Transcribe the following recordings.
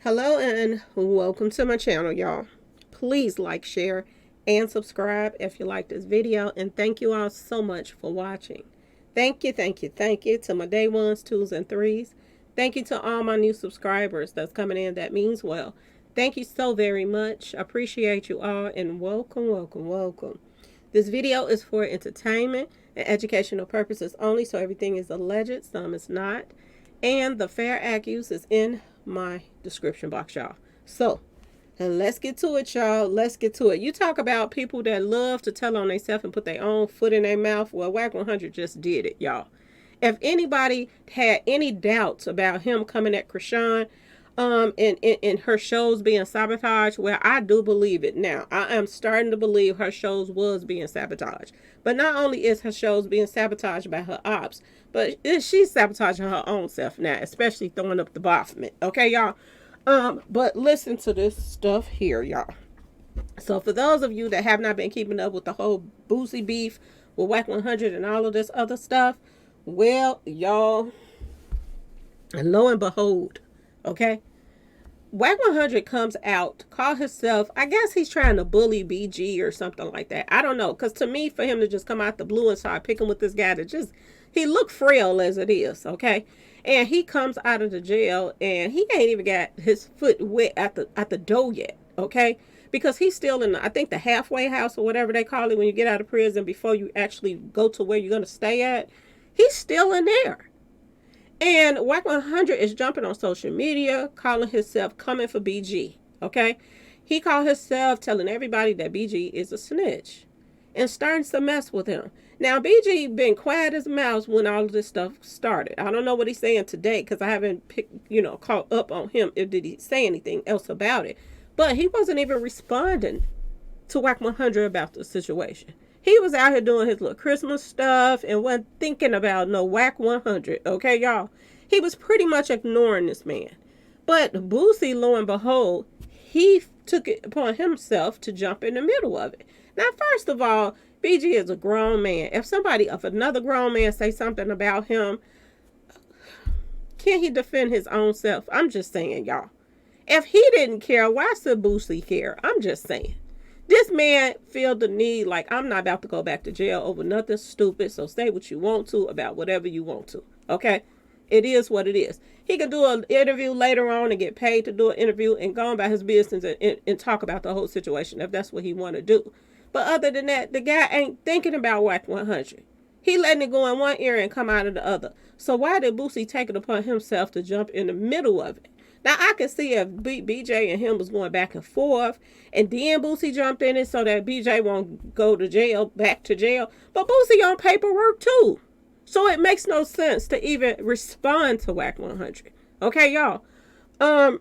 Hello and welcome to my channel, y'all. Please like, share, and subscribe if you like this video. And thank you all so much for watching. Thank you to my day ones, twos, and threes. Thank you to all my new subscribers that's coming in. That means well. Thank you so very much. I appreciate you all and welcome. This video is for entertainment and educational purposes only, so everything is alleged, some is not. And the fair accuse is in my description box, y'all. So, and let's get to it, y'all. Let's get to it. You talk about people that love to tell on themselves and put their own foot in their mouth. Well, Wack100 just did it, y'all. If anybody had any doubts about him coming at Chrisean, in her shows being sabotaged, well, I do believe it now. I am starting to believe her shows was being sabotaged. But not only is her shows being sabotaged by her ops, but she's sabotaging her own self now, especially throwing up the Baphomet. Okay, y'all? But listen to this stuff here, y'all. So for those of you that have not been keeping up with the whole Boosie beef with Wack100 and all of this other stuff, well, y'all, and lo and behold, okay, Wack100 comes out, call himself, I guess he's trying to bully BG or something like that. I don't know, because to me, for him to just come out the blue and start picking with this guy that just, he looked frail as it is, okay? And he comes out of the jail and he ain't even got his foot wet at the door yet, okay? Because he's still in, I think, the halfway house or whatever they call it when you get out of prison before you actually go to where you're going to stay at. He's still in there. And Wack100 is jumping on social media, calling himself coming for BG, okay? He called himself telling everybody that BG is a snitch and starting to mess with him. Now, BG been quiet as a mouse when all of this stuff started. I don't know what he's saying today because I haven't caught up on him. Did he say anything else about it? But he wasn't even responding to Wack100 about the situation. He was out here doing his little Christmas stuff and wasn't thinking about no Wack100, okay, y'all? He was pretty much ignoring this man. But Boosie, lo and behold, he took it upon himself to jump in the middle of it. Now, first of all, BG is a grown man. If another grown man say something about him, can he defend his own self? I'm just saying, y'all. If he didn't care, why should Boosie care? I'm just saying. This man feel the need, like, I'm not about to go back to jail over nothing stupid, so say what you want to about whatever you want to, okay? It is what it is. He could do an interview later on and get paid to do an interview and go about his business and talk about the whole situation if that's what he want to do. But other than that, the guy ain't thinking about Wack100. He letting it go in one ear and come out of the other. So why did Boosie take it upon himself to jump in the middle of it? Now, I can see if BJ and him was going back and forth, and then Boosie jumped in it so that BJ won't go to jail, back to jail. But Boosie on paperwork, too. So it makes no sense to even respond to Wack100. Okay, y'all? So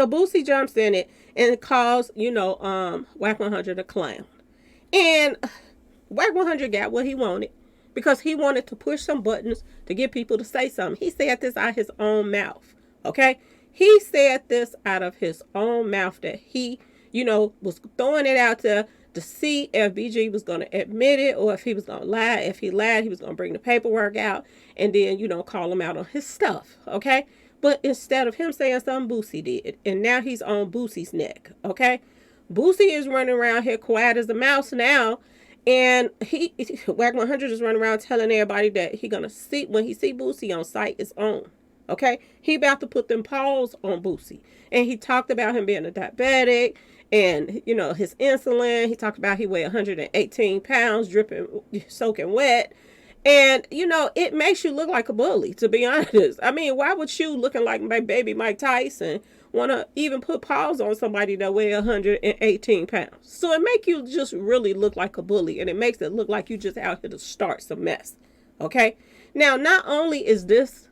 Boosie jumps in it and calls, Wack100 a clown. And Wack100 got what he wanted because he wanted to push some buttons to get people to say something. He said this out of his own mouth. Okay, he said this out of his own mouth that he, was throwing it out there to see if BG was going to admit it or if he was going to lie. If he lied, he was going to bring the paperwork out and then, call him out on his stuff. Okay, but instead of him saying something, Boosie did. And now he's on Boosie's neck. Okay, Boosie is running around here quiet as a mouse now. And Wack100 is running around telling everybody that he going to see, when he see Boosie on sight, it's on. Okay, he about to put them paws on Boosie. And he talked about him being a diabetic and, his insulin. He talked about he weighed 118 pounds, dripping, soaking wet. And, it makes you look like a bully, to be honest. I mean, why would you, looking like my baby Mike Tyson, want to even put paws on somebody that weigh 118 pounds? So it makes you just really look like a bully. And it makes it look like you just out here to start some mess. Okay, now, not only is this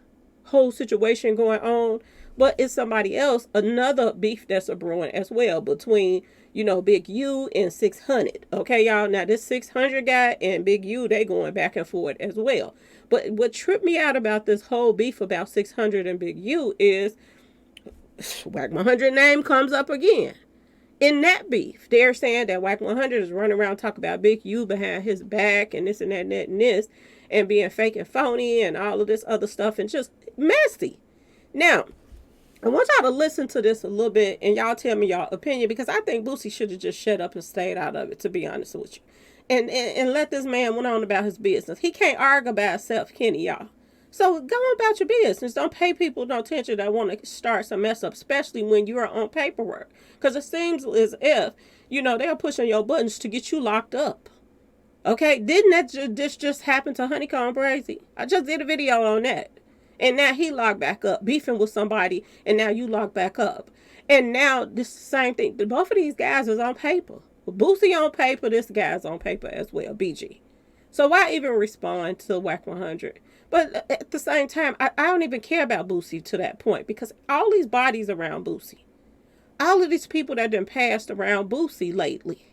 whole situation going on, but it's somebody else, another beef that's a brewing as well between, Big U and 600. Okay, y'all. Now, this 600 guy and Big U, they going back and forth as well. But what tripped me out about this whole beef about 600 and Big U is Wack100 name comes up again. In that beef, they're saying that Wack100 is running around talking about Big U behind his back and this and that and that and this and being fake and phony and all of this other stuff and just messy. Now, I want y'all to listen to this a little bit and y'all tell me y'all opinion, because I think Boosie should have just shut up and stayed out of it, to be honest with you. And let this man went on about his business. He can't argue about himself, can he, y'all? So go on about your business. Don't pay people no attention that want to start some mess up, especially when you're on paperwork. Because it seems as if, they're pushing your buttons to get you locked up. Okay, didn't this just happen to Honeycomb Brazy? I just did a video on that. And now he locked back up, beefing with somebody, and now you locked back up. And now this same thing. Both of these guys is on paper. Boosie on paper, this guy's on paper as well, BG. So why even respond to Wack100? But at the same time, I don't even care about Boosie to that point, because all these bodies around Boosie, all of these people that have been passed around Boosie lately,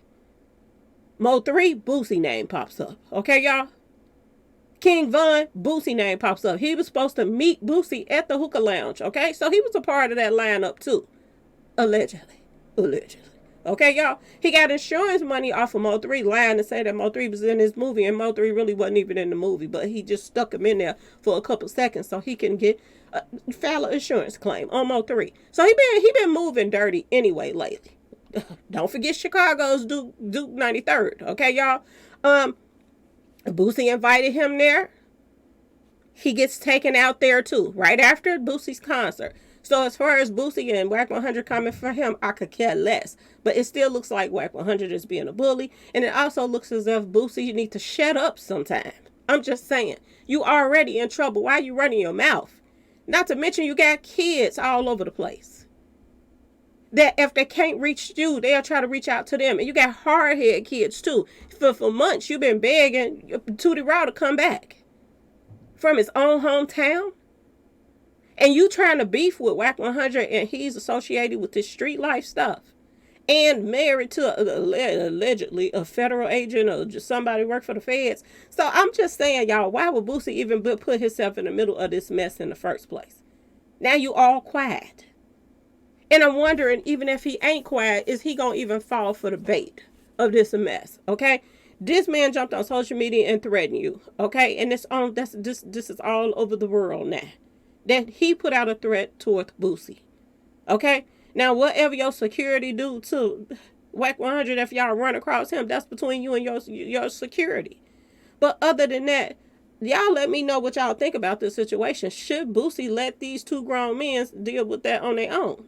Mo3, Boosie name pops up. Okay, y'all? King Von, Boosie name pops up. He was supposed to meet Boosie at the hookah lounge. Okay, so he was a part of that lineup too. Allegedly. Okay, y'all? He got insurance money off of Mo3, lying to say that Mo3 was in his movie, and Mo3 really wasn't even in the movie, but he just stuck him in there for a couple seconds so he can get file an insurance claim on Mo3. So he been moving dirty anyway lately. Don't forget Chicago's Duke 93rd. Okay, y'all? Boosie invited him there. He gets taken out there too, right after Boosie's concert. So as far as Boosie and Wack100 coming for him, I could care less. But it still looks like Wack100 is being a bully. And it also looks as if Boosie, you need to shut up sometime. I'm just saying. You already in trouble. Why are you running your mouth? Not to mention you got kids all over the place. That if they can't reach you, they'll try to reach out to them. And you got hard-headed kids too. For months, you've been begging Tootie Raw to come back from his own hometown. And you trying to beef with Wack100, and he's associated with this street life stuff. And married to allegedly a federal agent or just somebody who worked for the feds. So I'm just saying, y'all, why would Boosie even put himself in the middle of this mess in the first place? Now you all quiet. And I'm wondering, even if he ain't quiet, is he going to even fall for the bait of this mess? Okay? This man jumped on social media and threatened you. Okay? And this is all over the world now. That he put out a threat toward Boosie. Okay? Now, whatever your security do to Wack100, if y'all run across him, that's between you and your security. But other than that, y'all let me know what y'all think about this situation. Should Boosie let these two grown men deal with that on their own?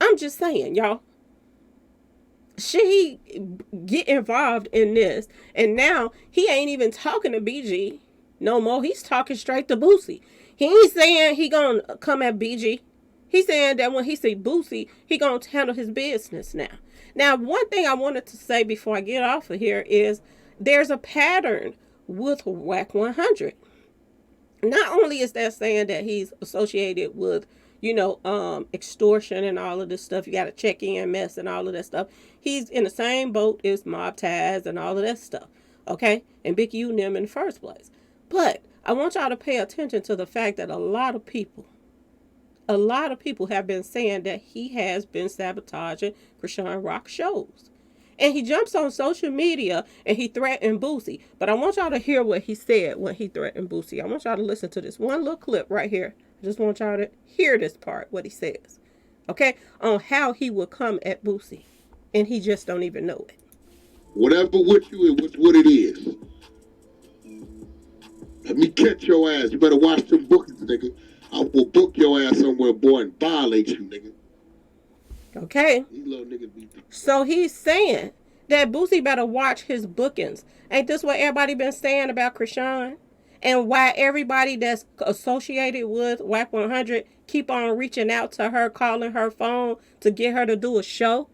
I'm just saying, y'all. Should he get involved in this? And now, he ain't even talking to BG no more. He's talking straight to Boosie. He ain't saying he gonna come at BG. He's saying that when he see Boosie, he gonna handle his business now. Now, one thing I wanted to say before I get off of here is there's a pattern with Wack100. Not only is that saying that he's associated with, extortion and all of this stuff. You got to check in mess and all of that stuff. He's in the same boat as Mob Ties and all of that stuff. Okay? And Big U and them in the first place. But I want y'all to pay attention to the fact that a lot of people have been saying that he has been sabotaging Chrisean Rock shows. And he jumps on social media and he threatened Boosie. But I want y'all to hear what he said when he threatened Boosie. I want y'all to listen to this one little clip right here. I just want y'all to hear this part, what he says. Okay? On how he will come at Boosie. And he just don't even know it. Whatever with you is what it is. Let me catch your ass. You better watch them bookings, nigga. I will book your ass somewhere, boy, and violate you, nigga. Okay. These little niggas be... So he's saying that Boosie better watch his bookings. Ain't this what everybody been saying about Chrisean? And why everybody that's associated with Wack100 keep on reaching out to her, calling her phone to get her to do a show?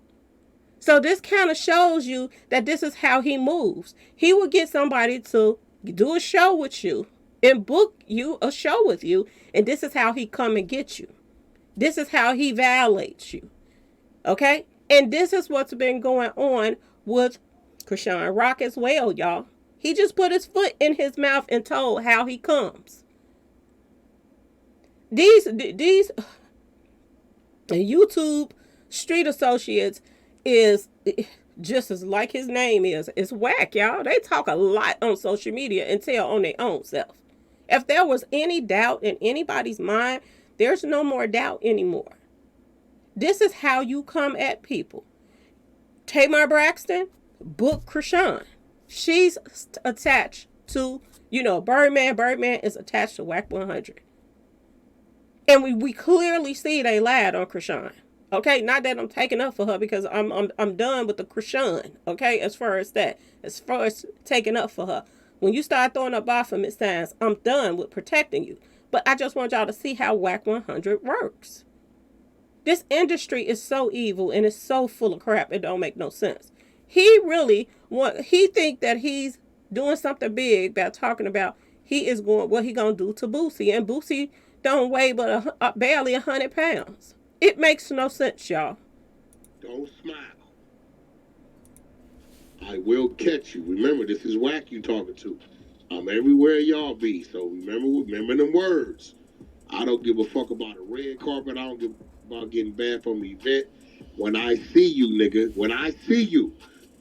So this kind of shows you that this is how he moves. He will get somebody to do a show with you and book you a show with you, and this is how he come and get you. This is how he violates you. Okay? And this is what's been going on with Chrisean Rock as well, y'all. He just put his foot in his mouth and told how he comes. These YouTube street associates is just as like his name is. It's whack, y'all. They talk a lot on social media and tell on their own self. If there was any doubt in anybody's mind, there's no more doubt anymore. This is how you come at people. Tamar Braxton, book Chrisean. She's attached to, Birdman. Birdman is attached to Wack100. And we clearly see they lied on Chrisean. Okay, not that I'm taking up for her, because I'm done with the Chrisean. Okay, as far as taking up for her. When you start throwing up Baphomet signs, I'm done with protecting you. But I just want y'all to see how Wack100 works. This industry is so evil and it's so full of crap, it don't make no sense. He think that he's doing something big by talking about what he gonna do to Boosie, and Boosie don't weigh but barely 100 pounds. It makes no sense, y'all. Don't smile. I will catch you. Remember, this is Wack you talking to. I'm everywhere y'all be, so remember them words. I don't give a fuck about a red carpet. I don't give about getting banned from the event. When I see you, nigga,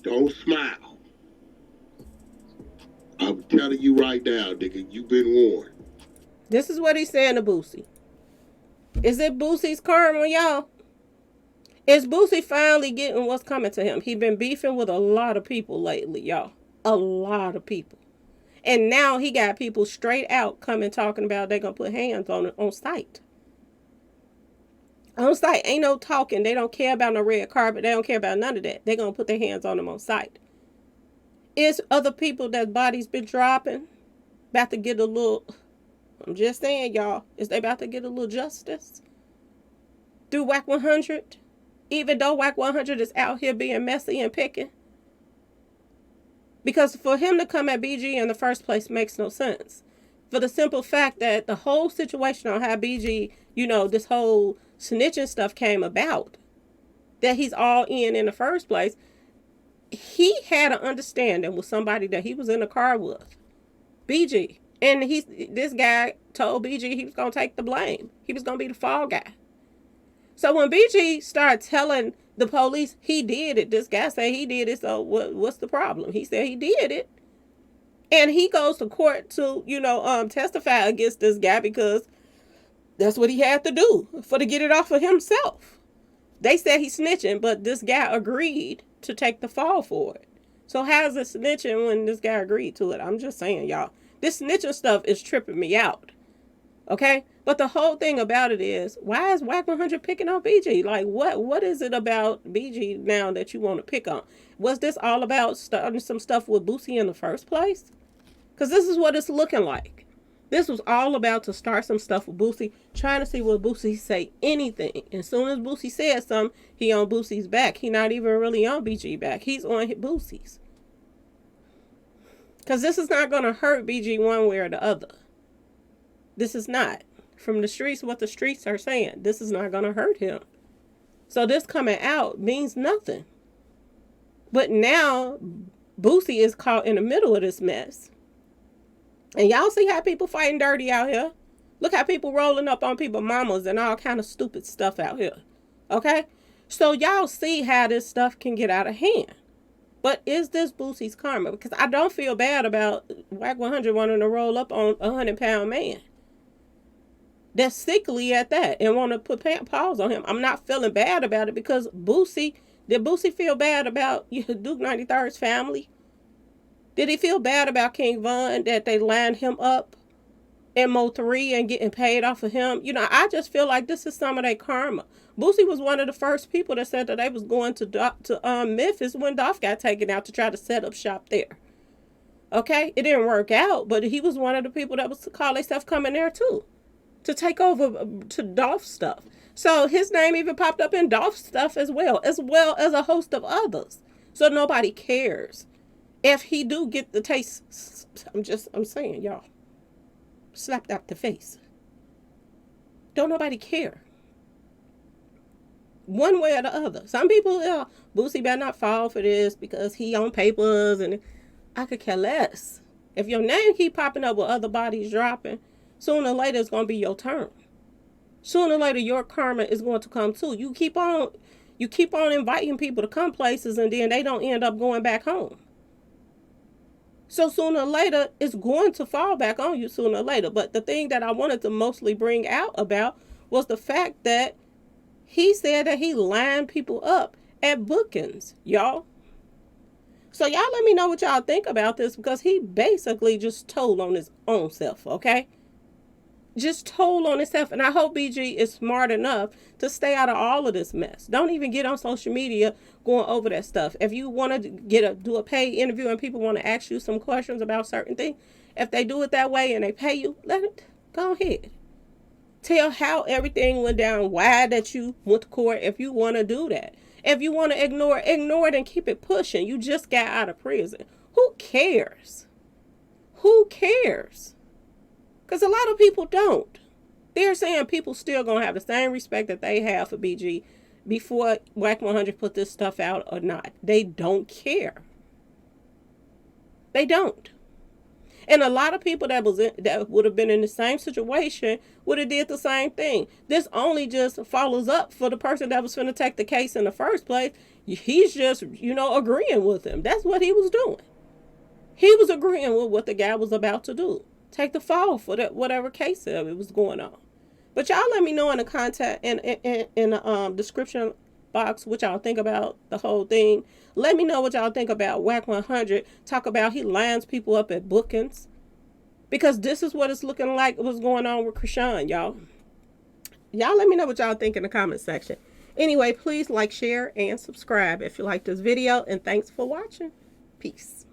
don't smile. I'm telling you right now, nigga, you've been warned. This is what he's saying to Boosie. Is it Boosie's karma, y'all? Is Boosie finally getting what's coming to him? He been beefing with a lot of people lately, y'all. A lot of people. And now he got people straight out coming talking about they gonna put hands on it on site. On site, ain't no talking. They don't care about no red carpet. They don't care about none of that. They gonna put their hands on them on site. Is other people that bodies been dropping about to get a little, I'm just saying, y'all, is they about to get a little justice through Wack100? Even though Wack100 is out here being messy and picking. Because for him to come at BG in the first place makes no sense. For the simple fact that the whole situation on how BG, this whole snitching stuff came about, that he's all in the first place, he had an understanding with somebody that he was in the car with, BG. And this guy told BG he was going to take the blame. He was going to be the fall guy. So when BG started telling the police he did it, this guy said he did it, so what's the problem? He said he did it. And he goes to court to, testify against this guy because that's what he had to do to get it off of himself. They said he's snitching, but this guy agreed to take the fall for it. So how's it snitching when this guy agreed to it? I'm just saying, y'all. This snitching stuff is tripping me out. Okay? But the whole thing about it is, why is Wack100 picking on BG? Like, what is it about BG now that you want to pick on? Was this all about starting some stuff with Boosie in the first place? Because this is what it's looking like. This was all about to start some stuff with Boosie, trying to see what Boosie say anything. As soon as Boosie said something, he on Boosie's back. He not even really on BG back. He's on Boosie's. Because this is not going to hurt BG one way or the other. This is not. From the streets, what the streets are saying, this is not going to hurt him. So this coming out means nothing. But now, Boosie is caught in the middle of this mess. And y'all see how people fighting dirty out here? Look how people rolling up on people's mamas and all kind of stupid stuff out here. Okay? So y'all see how this stuff can get out of hand. But is this Boosie's karma? Because I don't feel bad about Wack100 wanting to roll up on a 100-pound man. That's sickly at that and want to put paws on him. I'm not feeling bad about it because did Boosie feel bad about Duke 93's family? Did he feel bad about King Von that they lined him up in Mo 3 and getting paid off of him? I just feel like this is some of their karma. Boosie was one of the first people that said that they was going to Memphis when Dolph got taken out to try to set up shop there. Okay? It didn't work out, but he was one of the people that was to call themselves coming there too, to take over to Dolph stuff. So his name even popped up in Dolph stuff as well as a host of others. So nobody cares. If he do get the taste, I'm saying, y'all, slapped out the face. Don't nobody care. One way or the other. Some people, Boosie better not fall for this because he on papers, and I could care less. If your name keep popping up with other bodies dropping, sooner or later it's going to be your turn. Sooner or later your karma is going to come too. You keep on inviting people to come places and then they don't end up going back home. So sooner or later, it's going to fall back on you sooner or later. But the thing that I wanted to mostly bring out about was the fact that He said that he lined people up at bookings, y'all. So y'all let me know what y'all think about this, because he basically just told on his own self, okay? Just told on himself. And I hope BG is smart enough to stay out of all of this mess. Don't even get on social media going over that stuff. If you want to do a paid interview and people want to ask you some questions about certain things, if they do it that way and they pay you, let it go ahead. Tell how everything went down, why that you went to court, if you want to do that. If you want to ignore it and keep it pushing. You just got out of prison. Who cares? Who cares? Because a lot of people don't. They're saying people still going to have the same respect that they have for BG before Wack100 put this stuff out or not. They don't care. They don't. And a lot of people that would have been in the same situation would have did the same thing. This only just follows up for the person that was going to take the case in the first place. He's just, agreeing with him. That's what he was doing. He was agreeing with what the guy was about to do. Take the fall for that whatever case it was going on. But y'all let me know in the contact in the description box what y'all think about the whole thing. Let me know what y'all think about Wack100. Talk about he lines people up at bookings. Because this is what it's looking like what's going on with Chrisean, y'all. Y'all let me know what y'all think in the comment section. Anyway, please like, share, and subscribe if you like this video. And thanks for watching. Peace.